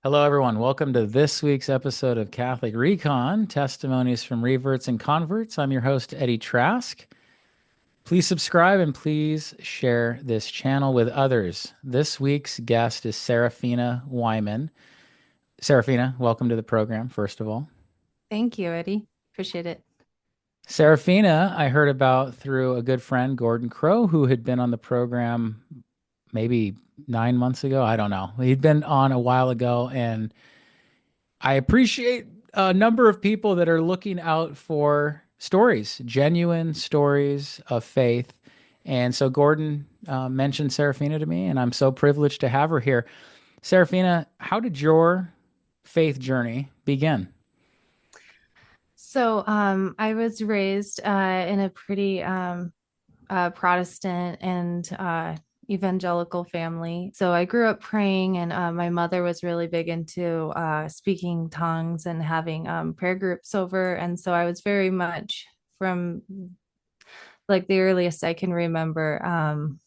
Hello, everyone. Welcome to this week's episode of Catholic ReCon, testimonies from reverts and converts. I'm your host, Eddie Trask. Please subscribe and please share this channel with others. This week's guest is Seraphina Wyman. Seraphina, welcome to the program, first of all. Thank you, Eddie. Appreciate it. Seraphina, I heard about through a good friend, Gordon Crow, who had been on the program maybe 9 months ago. I don't know. He'd been on a while ago, and I appreciate a number of people that are looking out for stories, genuine stories of faith. And so Gordon mentioned Seraphina to me, and I'm so privileged to have her here. Seraphina, how did your faith journey begin? I was raised in a pretty Protestant and evangelical family. So I grew up praying, and my mother was really big into speaking tongues and having prayer groups over. And so I was very much from like the earliest I can remember,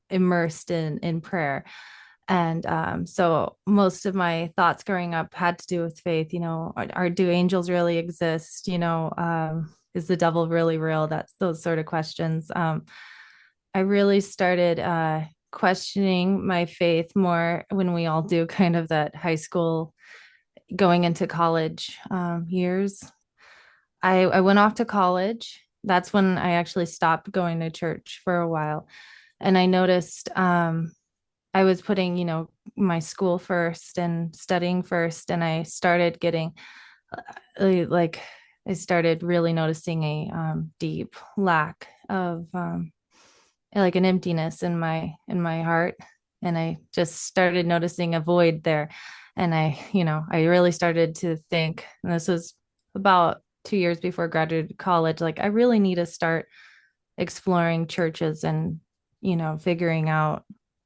immersed in prayer. And so most of my thoughts growing up had to do with faith. Do angels really exist? Is the devil really real? That's those sort of questions. I really started questioning my faith more when we all do kind of that high school going into college years. I went off to college. That's when I actually stopped going to church for a while. And I noticed I was putting, my school first and studying first. And I started getting like, I started really noticing a deep lack of like an emptiness in my heart. And I just started noticing a void there. And I really started to think, and this was about 2 years before graduated college, like I really need to start exploring churches and, figuring out,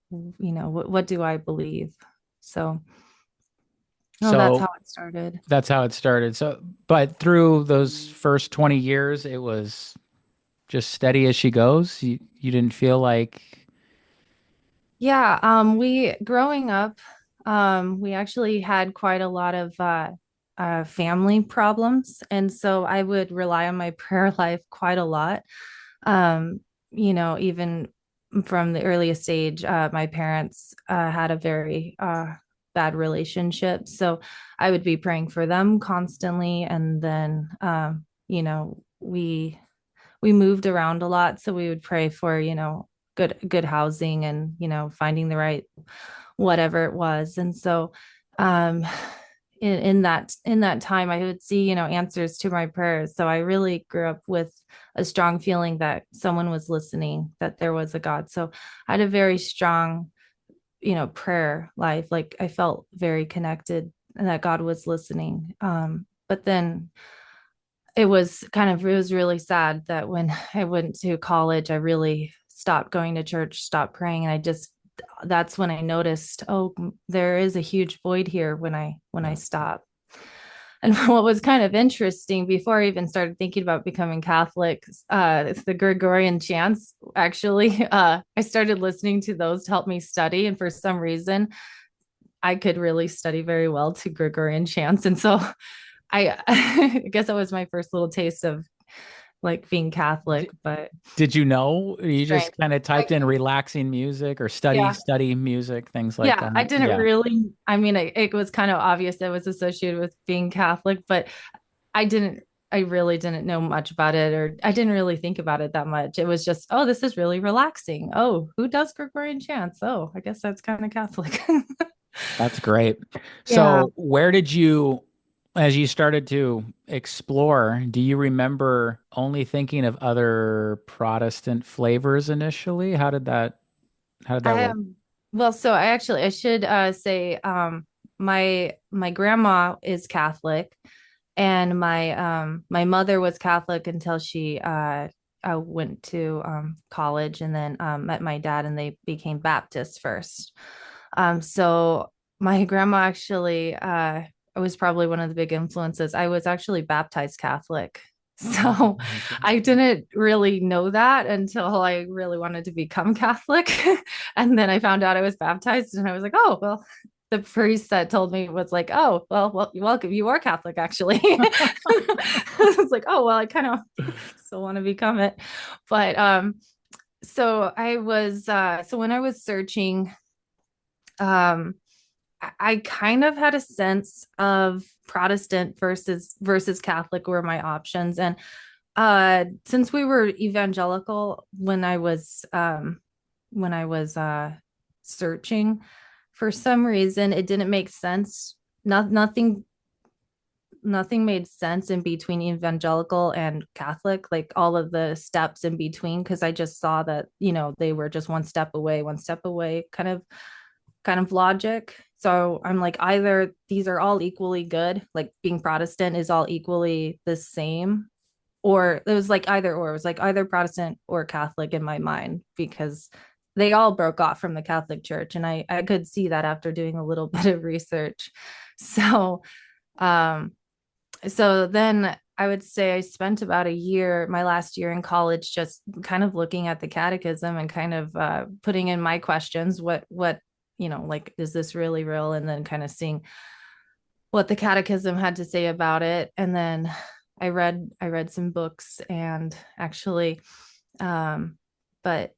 what do I believe? So, no, that's So how it started. that's how it started. So, but through those first 20 years, it was just steady as she goes. You didn't feel like, Yeah, we growing up, we actually had quite a lot of family problems, and so I would rely on my prayer life quite a lot. Even from the earliest age, my parents had a very bad relationship, so I would be praying for them constantly, and then we moved around a lot, so we would pray for good housing and finding the right whatever it was. And so um in that time I would see answers to my prayers. So I really grew up with a strong feeling that someone was listening, that there was a God. So I had a very strong prayer life. Like I felt very connected and that God was listening. But then it was really sad that when I went to college, I really stopped going to church, stopped praying. And that's when I noticed, oh, there is a huge void here when I stop. And what was kind of interesting before I even started thinking about becoming Catholic, it's the Gregorian chants. Actually, I started listening to those to help me study. And for some reason, I could really study very well to Gregorian chants. And so I guess that was my first little taste of like being Catholic, but did you know? You strange. just kind of typed I, in relaxing music or yeah, study music, things like yeah, I that. didn't Yeah, really, I mean, it was kind of obvious that it was associated with being Catholic, but I didn't, I really didn't know much about it, or I didn't really think about it that much. It was just, oh, this is really relaxing. Oh, who does Gregorian chants? Oh, I guess that's kind of Catholic. that's great. Yeah. So, where did you, as you started to explore, do you remember only thinking of other Protestant flavors initially? How did that I work? am well, so I should say my grandma is Catholic, and my mother was Catholic until she went to college, and then met my dad, and they became Baptists first. So my grandma actually was probably one of the big influences. I was actually baptized Catholic. So I didn't really know that until I really wanted to become Catholic. And then I found out I was baptized and I was like, oh, well, the priest that told me was like, oh, well, you're welcome. You are Catholic, actually. I was like, oh, well, I kind of still want to become it. But so when I was searching, um, I kind of had a sense of Protestant versus Catholic were my options. And since we were evangelical when I was searching, for some reason it didn't make sense. Nothing made sense in between evangelical and Catholic, like all of the steps in between, because I just saw that, they were just one step away kind of logic. So I'm like, either these are all equally good, like being Protestant is all equally the same, or it was like either or. It was like either Protestant or Catholic in my mind, because they all broke off from the Catholic Church. And I could see that after doing a little bit of research. So um so then I would say I spent about a year, my last year in college, just kind of looking at the catechism and kind of putting in my questions. Like, is this really real? And then kind of seeing what the catechism had to say about it. And then I read some books and actually, but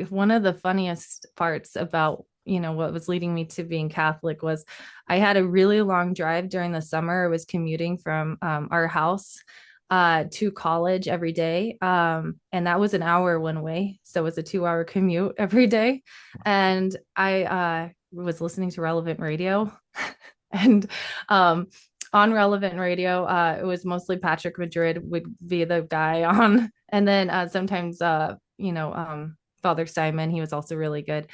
one of the funniest parts about what was leading me to being Catholic was I had a really long drive during the summer. I was commuting from our house to college every day, and that was an hour one way, so it was a 2 hour commute every day. And I was listening to relevant radio, and on relevant radio, it was mostly Patrick Madrid would be the guy on, and then sometimes Father Simon. He was also really good.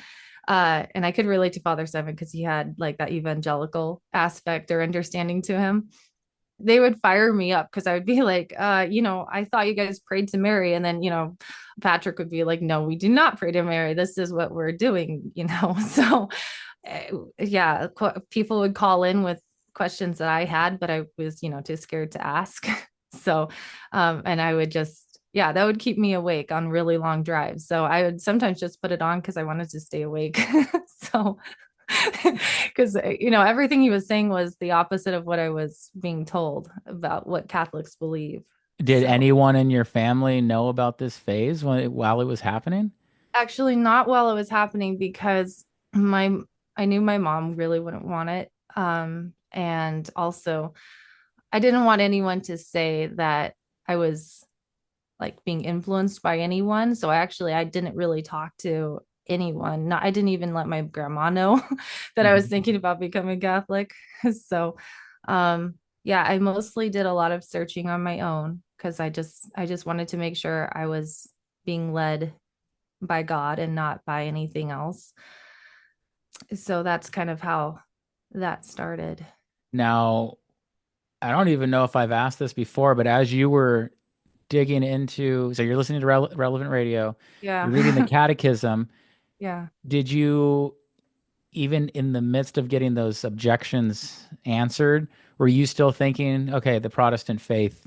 And I could relate to Father Simon because he had like that evangelical aspect or understanding to him. They would fire me up because I would be like, I thought you guys prayed to Mary. And then, Patrick would be like, no, we do not pray to Mary. This is what we're doing. So, yeah, people would call in with questions that I had, but I was, too scared to ask. So, and I would just, yeah, that would keep me awake on really long drives. So I would sometimes just put it on because I wanted to stay awake. So, because, everything he was saying was the opposite of what I was being told about what Catholics believe. Did So, anyone in your family know about this phase while it was happening? actually, not while it was happening because my I knew my mom really wouldn't want it. And also I didn't want anyone to say that I was like being influenced by anyone. So I didn't really talk to anyone. Not I didn't even let my grandma know that I was Mhm. thinking about becoming Catholic. So yeah, I mostly did a lot of searching on my own because I just wanted to make sure I was being led by God and not by anything else. So that's kind of how that started. Now, I don't even know if I've asked this before, but as you were digging into, so you're listening to relevant radio, you're reading the Yeah. catechism. Yeah. Did you, even in the midst of getting those objections answered, were you still thinking, okay, the Protestant faith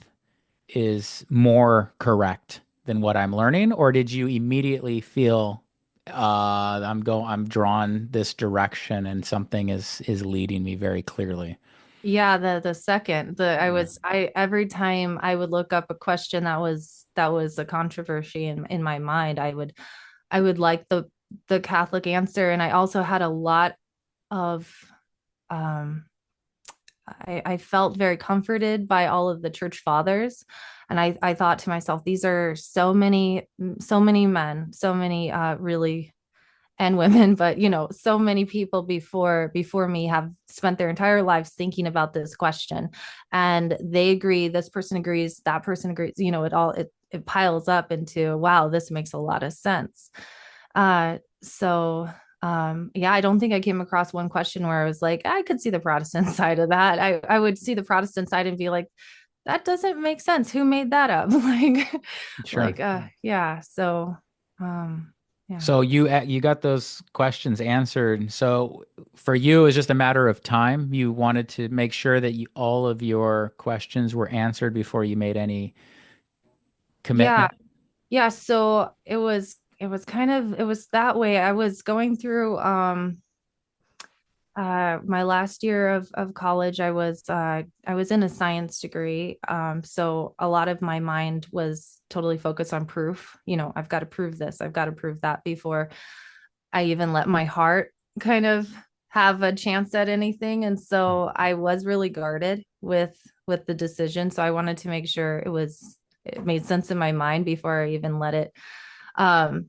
is more correct than what I'm learning? Or did you immediately feel, I'm drawn this direction and something is leading me very clearly? Yeah, the second, the I Yeah. was I every time I would look up a question that was a controversy in my mind, I would like the Catholic answer. And I also had a lot of um I felt very comforted by all of the church fathers. And I thought to myself, these are so many men, so many really, and women, but so many people before me have spent their entire lives thinking about this question, and they agree, this person agrees, that person agrees, it piles up into, wow, this makes a lot of sense. So yeah, I don't think I came across one question where I was like, I could see the Protestant side of that. I would see the Protestant side and be like, that doesn't make sense. Who made that up? Sure. Yeah. So yeah. So you got those questions answered. So for you, it's just a matter of time. You wanted to make sure that all of your questions were answered before you made any Yeah. commitment. Yeah, so it was that way. I was going through My last year of college, I was in a science degree. So a lot of my mind was totally focused on proof. You know, I've got to prove this, I've got to prove that before I even let my heart kind of have a chance at anything. And so I was really guarded with the decision. So I wanted to make sure it made sense in my mind before I even let it. Um,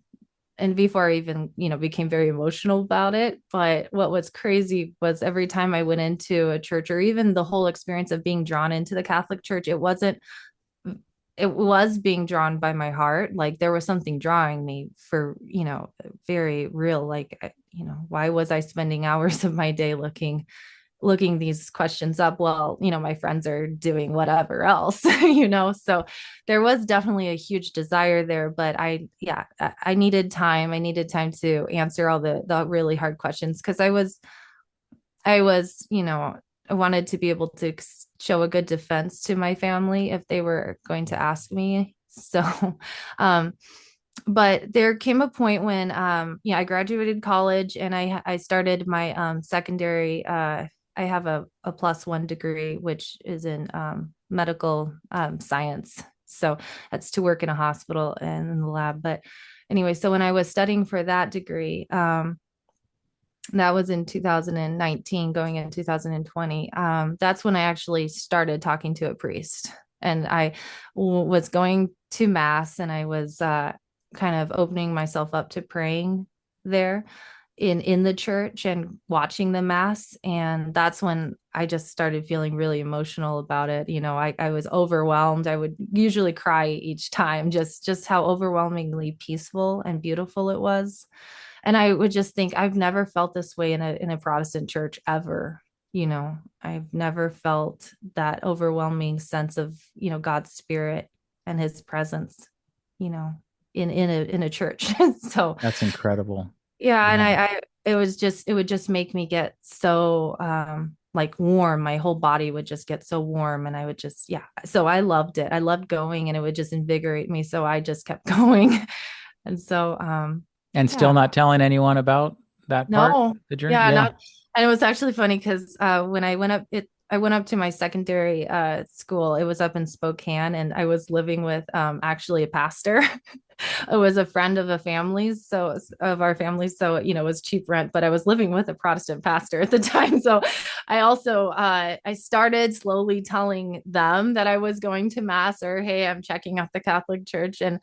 and before I even, became very emotional about it. But what was crazy was every time I went into a church, or even the whole experience of being drawn into the Catholic Church, it was being drawn by my heart. Like there was something drawing me for, very real. Like, why was I spending hours of my day looking these questions up while, my friends are doing whatever else, so there was definitely a huge desire there. But I needed time. I needed time to answer all the really hard questions, because I was, I wanted to be able to show a good defense to my family if they were going to ask me. So, um, but there came a point when, I graduated college, and I started my secondary. I have a +1 degree, which is in medical science. So that's to work in a hospital and in the lab. But anyway, so when I was studying for that degree, that was in 2019, going in 2020. That's when I actually started talking to a priest, and I was going to mass, and I was kind of opening myself up to praying there in the church and watching the mass. And that's when I just started feeling really emotional about it. I was overwhelmed. I would usually cry each time, just how overwhelmingly peaceful and beautiful it was. And I would just think, I've never felt this way in a Protestant church ever. I've never felt that overwhelming sense of, God's spirit and his presence, you know, in a church. So That's incredible. yeah, and Yeah. it would just make me get so like warm. My whole body would just get so warm, and I would just, yeah. So I loved it. I loved going, and it would just invigorate me. So I just kept going. And so And yeah. still not telling anyone about that part, No, the journey? yeah, Yeah. not. And it was actually funny because when I went up to my secondary school. It was up in Spokane, and I was living with actually a pastor. It was a friend of a family's, so of our family. So it was cheap rent, but I was living with a Protestant pastor at the time. So I also I started slowly telling them that I was going to mass, or hey, I'm checking out the Catholic Church. And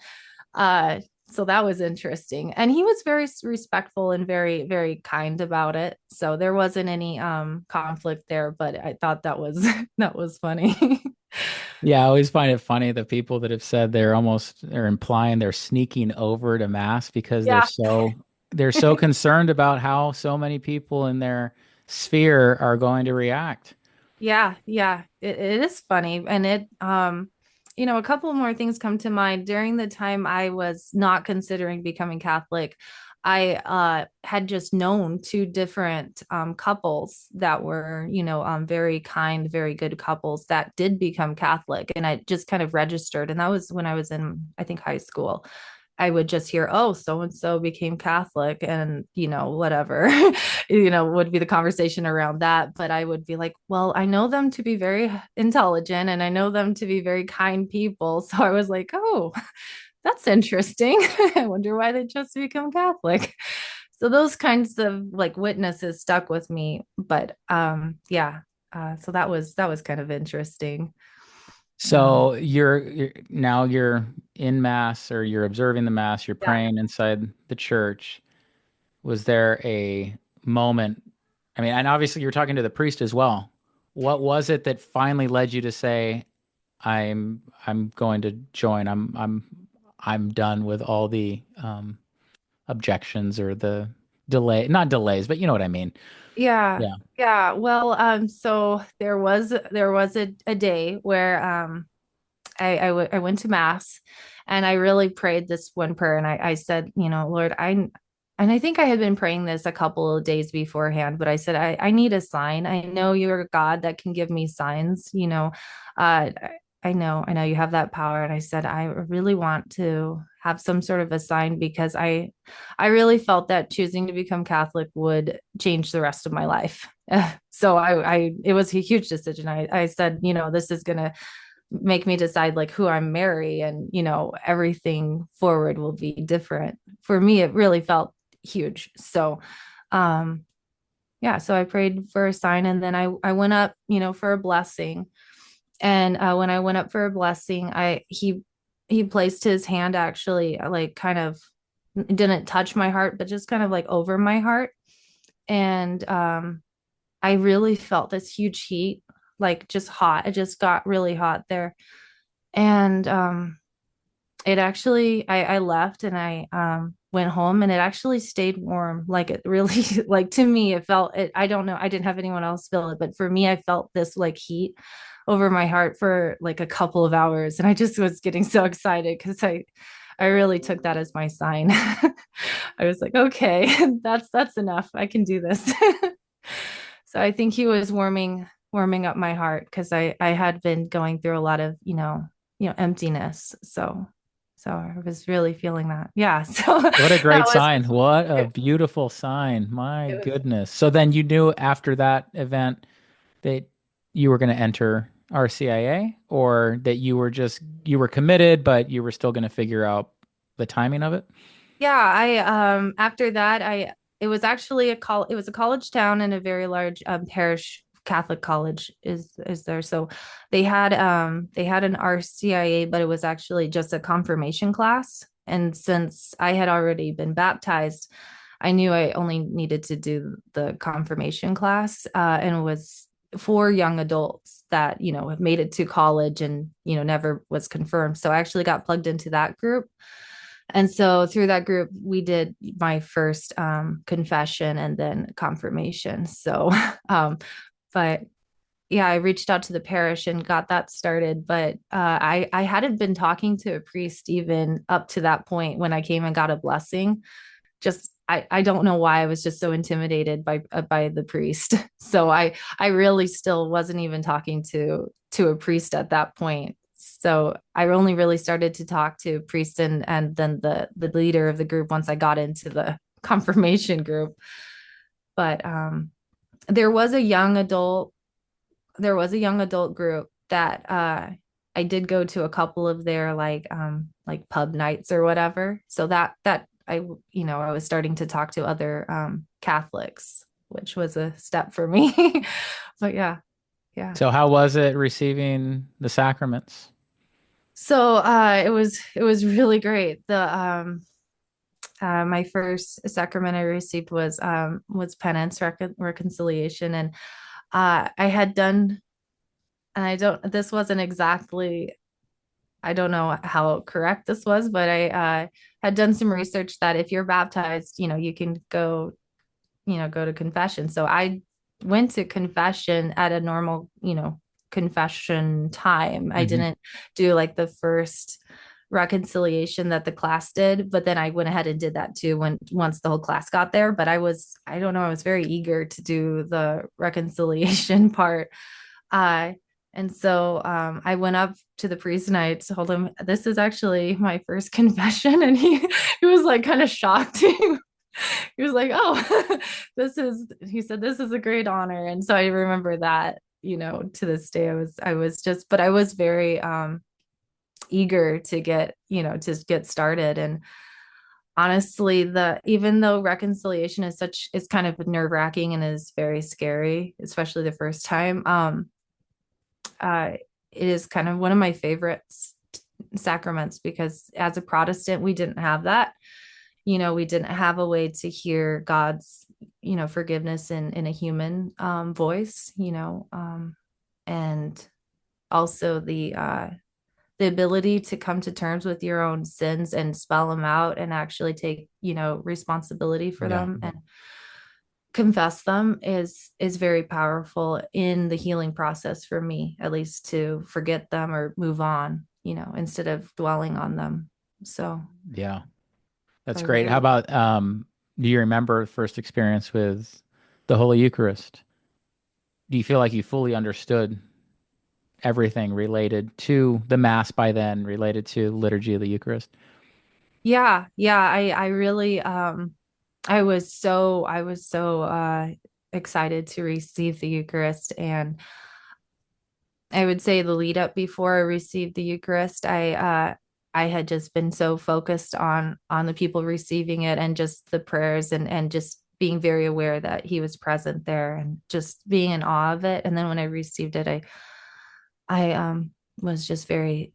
uh so that was interesting, and he was very respectful and very, very kind about it, so there wasn't any conflict there. But I thought that was that was funny. Yeah, I always find it funny the people that have said they're implying they're sneaking over to mass because Yeah. they're so concerned about how so many people in their sphere are going to react. Yeah, it is funny. And a couple more things come to mind. During the time I was not considering becoming Catholic, I had just known two different couples that were, very kind, very good couples that did become Catholic. And I just kind of registered. And that was when I was in, I think, high school. I would just hear, oh, so and so became Catholic, and, whatever, would be the conversation around that. But I would be like, well, I know them to be very intelligent, and I know them to be very kind people. So I was like, oh, that's interesting. I wonder why they just become Catholic. So those kinds of like witnesses stuck with me. But yeah. So that was kind of interesting. So you're now you're in mass or you're observing the mass, you're Yeah. praying inside the church. Was there a moment? I mean, and obviously you're talking to the priest as well. What was it that finally led you to say, I'm going to join. I'm done with all the objections or the not delays, but you know what I mean. Yeah. Yeah. Yeah. Well, so there was a day where I went to mass, and I really prayed this one prayer, and I said, Lord, and I think I had been praying this a couple of days beforehand, but I said, I need a sign. I know you're a God that can give me signs, I know you have that power. And I said, I really want to have some sort of a sign, because I really felt that choosing to become Catholic would change the rest of my life. So it was a huge decision. I said, this is gonna make me decide like who I'm marry, and everything forward will be different. For me, it really felt huge. So um yeah, so I prayed for a sign, and then I went up, for a blessing. And when I went up for a blessing, I he placed his hand, actually, like kind of didn't touch my heart, but just kind of like over my heart. And I really felt this huge heat, like just hot. It just got really hot there. And it actually, I left, and I went home, and it actually stayed warm. Like it really, like to me, it felt it. I don't know. I didn't have anyone else feel it, but for me, I felt this like heat over my heart for like a couple of hours, and I just was getting so excited because I really took that as my sign. I was like, okay, that's enough. I can do this. So I think he was warming up my heart, because I had been going through a lot of, emptiness. So I was really feeling that. Yeah. So What a that great was sign. What a beautiful sign. My it was goodness. So then you knew after that event that you were going to enter RCIA, or that you were committed, but you were still going to figure out the timing of it? Yeah, I after that, I it was actually it was a college town, and a very large parish Catholic college is there. So they had an RCIA, but it was actually just a confirmation class. And since I had already been baptized, I knew I only needed to do the confirmation class, and it was for young adults that, have made it to college and, never was confirmed. So I actually got plugged into that group. And so through that group, we did my first confession and then confirmation. So, but yeah, I reached out to the parish and got that started. But I hadn't been talking to a priest even up to that point when I came and got a blessing. Just I don't know why I was just so intimidated by the priest. So I really still wasn't even talking to a priest at that point. So I only really started to talk to priests and then the leader of the group once I got into the confirmation group. But there was a young adult there was a young adult group that I did go to a couple of their like pub nights or whatever. So that I was starting to talk to other Catholics, which was a step for me. But yeah, yeah. So how was it receiving the sacraments? So it was really great. The my first sacrament I received was penance, reconciliation, and I had done, and I don't this wasn't exactly, I don't know how correct this was, but I had done some research that if you're baptized, you can go to confession. So I went to confession at a normal, confession time. I Hmm. didn't do like the first reconciliation that the class did, but then I went ahead and did that too when once the whole class got there. But I don't know, I was very eager to do the reconciliation part. Uh, and so I went up to the priest and I told him, this is actually my first confession. And he was like kind of shocked. He was like, oh, he said, this is a great honor. And so I remember that, to this day, but I was very eager to get started. And honestly, even though reconciliation is kind of nerve wracking and is very scary, especially the first time, uh, it is kind of one of my favorites sacraments, because as a Protestant, we didn't have that. We didn't have a way to hear God's, forgiveness in a human voice, and also the ability to come to terms with your own sins and spell them out and actually take, responsibility for Yeah. them and confess them is very powerful in the healing process for me, at least, to forget them or move on, instead of dwelling on them. So Yeah. I That's great. How really about do you remember first experience with the Holy Eucharist? Do you feel like you fully understood everything related to the Mass by then, related to liturgy of the Eucharist? Yeah, I really I was so excited to receive the Eucharist. And I would say the lead up before I received the Eucharist, I had just been so focused on the people receiving it, and just the prayers, and just being very aware that he was present there, and just being in awe of it. And then when I received it, I was just very,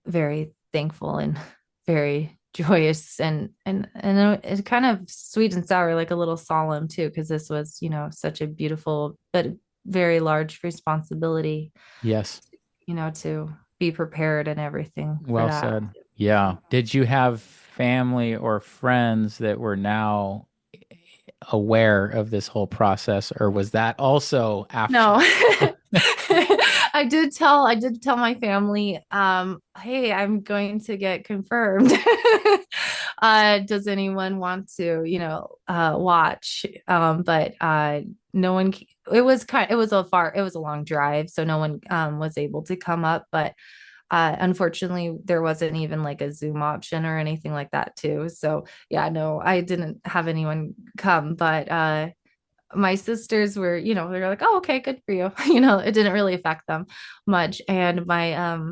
very thankful and very joyous, and it kind of sweet and sour, like a little solemn too, because this was, such a beautiful but very large responsibility, Yes. to be prepared and everything for Well that. said. Yeah. Did you have family or friends that were now aware of this whole process, or was that also after? No. I did tell my family, hey, I'm going to get confirmed. Does anyone want to, watch? But no one, it was a long drive, so no one was able to come up. But unfortunately, there wasn't even like a Zoom option or anything like that too. So yeah, no, I didn't have anyone come. But my sisters were, they're like, oh, okay, good for you. It didn't really affect them much. And my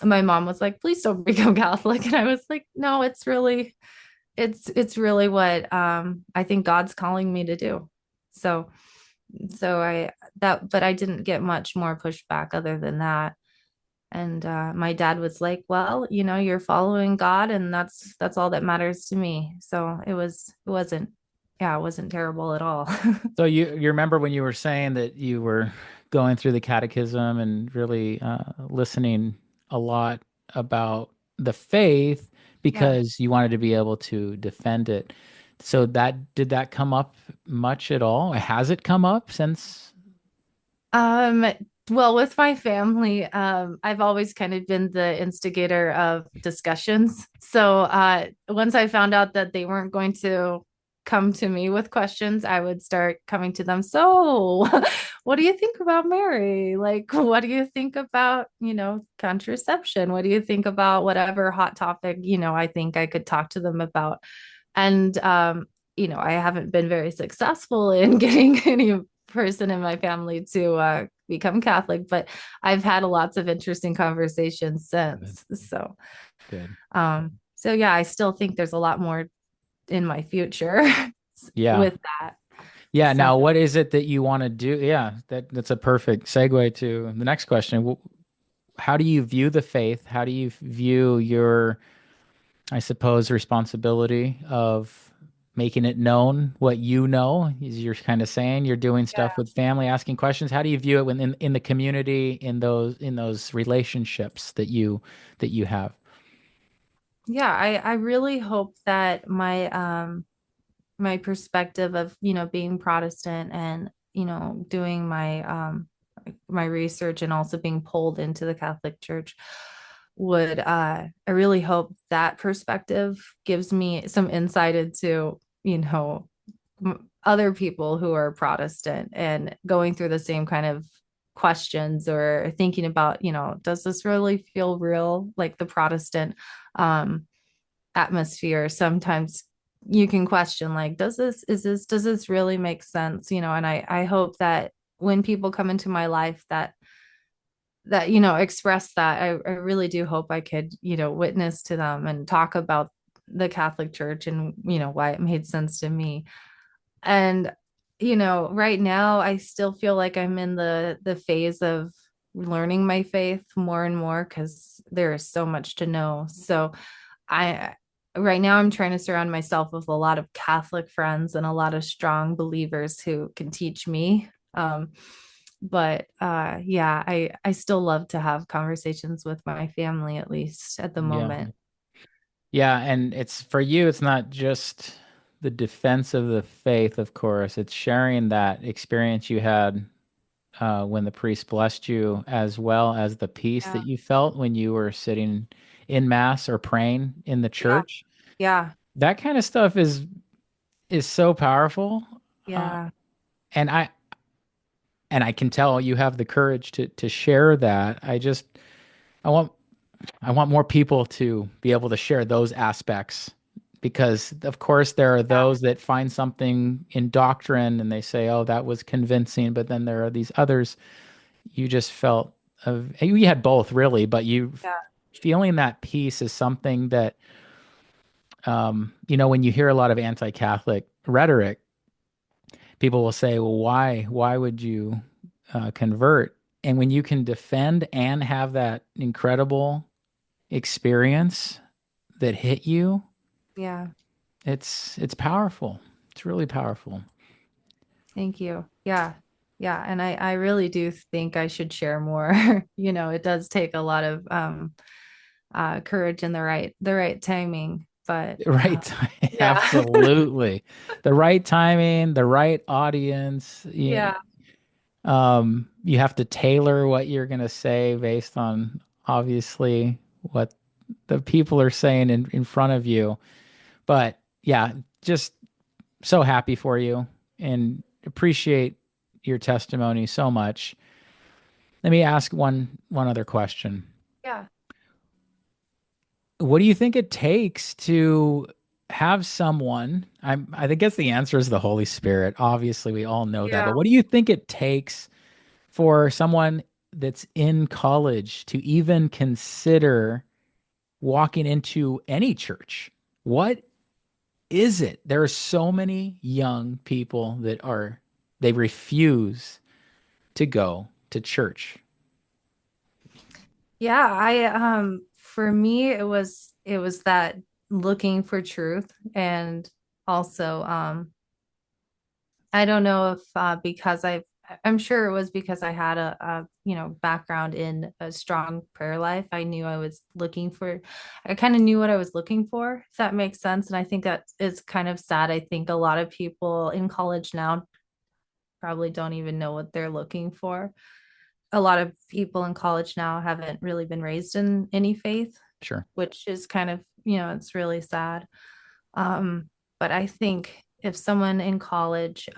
mom was like, please don't become Catholic. And I was like, no, it's really what I think God's calling me to do. So so I that but I didn't get much more pushback other than that. And my dad was like, well, you're following God, and that's all that matters to me. So it wasn't terrible at all. So you remember when you were saying that you were going through the catechism and really listening a lot about the faith Yeah. because you wanted to be able to defend it. So that did that come up much at all? Has it come up since? Um, well, with my family, I've always kind of been the instigator of discussions. So, once I found out that they weren't going to come to me with questions, I would start coming to them. So, what do you think about Mary? Like, what do you think about, contraception? What do you think about whatever hot topic, I think I could talk to them about? And I haven't been very successful in getting any person in my family to become Catholic, but I've had lots of interesting conversations Good. since. So, Good. so yeah, I still think there's a lot more in my future Yeah. with that. Yeah. So, Now, what is it that you want to do? Yeah, that's a perfect segue to the next question. How do you view the faith? How do you view your, I suppose, responsibility of making it known what you know? Is you're kind of saying you're doing stuff yeah, with family, asking questions. How do you view it when in the community, in those relationships that you have? yeah, I really hope that my perspective of, being Protestant, and, doing my research, and also being pulled into the Catholic Church, would I really hope that perspective gives me some insight into, other people who are Protestant and going through the same kind of questions, or thinking about, does this really feel real? Like the Protestant um atmosphere sometimes you can question, like, does this really make sense? And I hope that when people come into my life that express that, I really do hope I could, witness to them and talk about the Catholic Church, and why it made sense to me. And right now I still feel like I'm in the phase of learning my faith more and more, because there is so much to know. So I right now I'm trying to surround myself with a lot of Catholic friends and a lot of strong believers who can teach me. But yeah, I still love to have conversations with my family, at least at the Yeah. moment. Yeah, and it's for you, it's not just the defense of the faith, of course. It's sharing that experience you had when the priest blessed you, as well as the peace Yeah, that you felt when you were sitting in mass or praying in the yeah, church. yeah, That kind of stuff is so powerful. Uh, yeah, and I can tell you have the courage to share that. I want I want more people to be able to share those aspects because, of course, there are those that find something in doctrine and they say, oh, that was convincing. But then there are these others you just felt of, you had both really, but you Yeah. feeling that peace is something that, when you hear a lot of anti-Catholic rhetoric, people will say, well, why would you convert? And when you can defend and have that incredible experience that hit you, Yeah. it's powerful. It's really powerful. Thank you. Yeah. Yeah. And I really do think I should share more. It does take a lot of courage and the right timing. But The right time, yeah. absolutely. The right timing, the right audience. Yeah. You have to tailor what you're going to say based on obviously what the people are saying in front of you. But yeah, just so happy for you and appreciate your testimony so much. Let me ask one other question. Yeah. What do you think it takes to have someone? I think guess the answer is the Holy Spirit. Obviously, we all know that. But Yeah. what do you think it takes for someone that's in college to even consider walking into any church? What is it? There are so many young people that they refuse to go to church. Yeah, I for me it was that looking for truth, and also I don't know if because I'm sure it was because I had a background in a strong prayer life. I kind of knew what I was looking for, if that makes sense. And I think that is kind of sad. I think a lot of people in college now probably don't even know what they're looking for. A lot of people in college now haven't really been raised in any faith, Sure. which is kind of, it's really sad. But I think if someone in college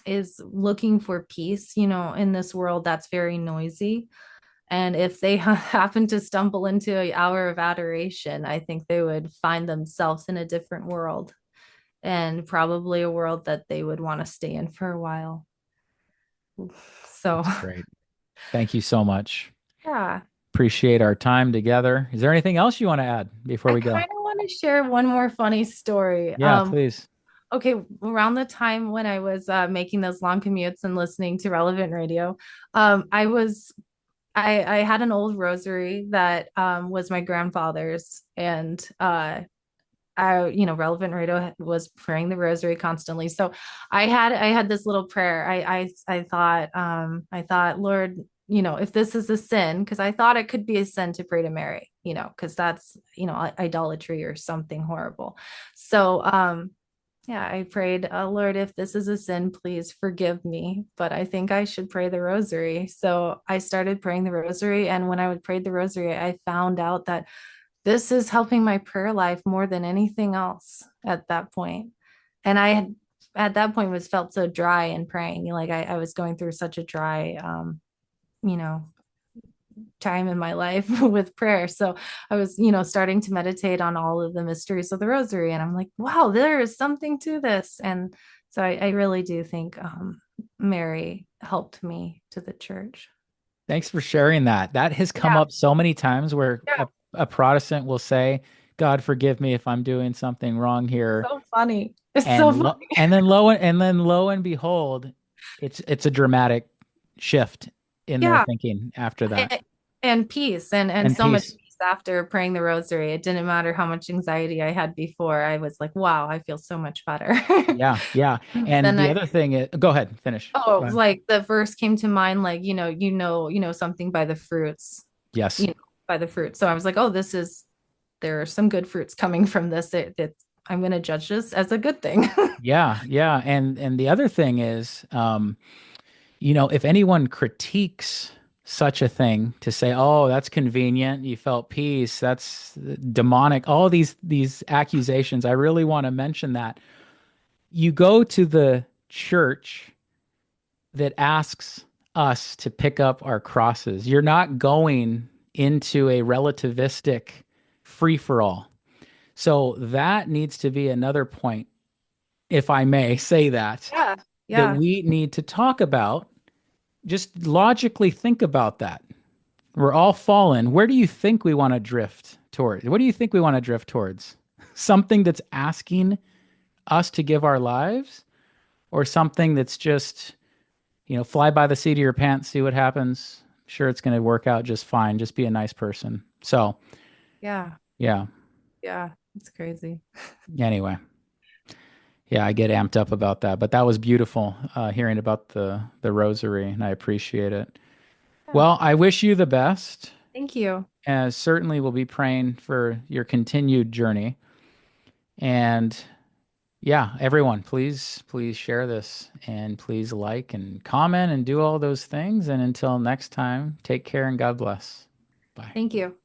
is looking for peace, in this world that's very noisy, and if they happen to stumble into an hour of adoration, I think they would find themselves in a different world, and probably a world that they would want to stay in for a while. So, That's great. Thank you so much. yeah, Appreciate our time together. Is there anything else you want to add before I we go? kind of want to share one more funny story. Yeah, please. Okay, around the time when I was making those long commutes and listening to relevant radio, I had an old rosary that was my grandfather's, and relevant radio was praying the rosary constantly. So I had this little prayer. I thought, Lord, if this is a sin, because I thought it could be a sin to pray to Mary, because that's idolatry or something horrible. So yeah, I prayed, Lord, if this is a sin, please forgive me. But I think I should pray the rosary. So I started praying the rosary. And when I would pray the rosary, I found out that this is helping my prayer life more than anything else at that point. And I had at that point was felt so dry in praying. Like I was going through such a dry you know, time in my life with prayer. So I was, starting to meditate on all of the mysteries of the rosary. And I'm like, wow, there is something to this. And so I really do think Mary helped me to the church. Thanks for sharing that. That has come Yeah. up so many times where Yeah. a Protestant will say, God forgive me if I'm doing something wrong here. So funny. It's so funny. And then lo and behold, it's a dramatic shift in their Yeah. thinking after that. And peace and And so much peace. peace after praying the rosary. It didn't matter how much anxiety I had before. I was like, wow, I feel so much better. Yeah, yeah. And Then the I other thing is, go ahead, finish. Go ahead. like the verse came to mind, like, something by the fruits, Yes. you know, by the fruit. So I was like, oh, there are some good fruits coming from this. I'm going to judge this as a good thing. Yeah, yeah. And the other thing is, if anyone critiques such a thing to say, "Oh, that's convenient, you felt peace, that's demonic," all these accusations, I really want to mention that you go to the church that asks us to pick up our crosses. You're not going into a relativistic free for all. So that needs to be another point, if I may say that, Yeah. that Yeah. we need to talk about. Just logically think about that. We're all fallen. Where do you think we want to drift toward? What do you think we want to drift towards? Something that's asking us to give our lives, or something that's just, fly by the seat of your pants, see what happens. Sure, it's going to work out just fine. Just be a nice person. So, Yeah. yeah. Yeah. It's crazy. Anyway, yeah, I get amped up about that, but that was beautiful hearing about the rosary, and I appreciate it. Yeah. Well, I wish you the best. Thank you. As certainly we'll be praying for your continued journey. And yeah, everyone, please share this and please like and comment and do all those things. And until next time, take care and God bless. Bye. Thank you.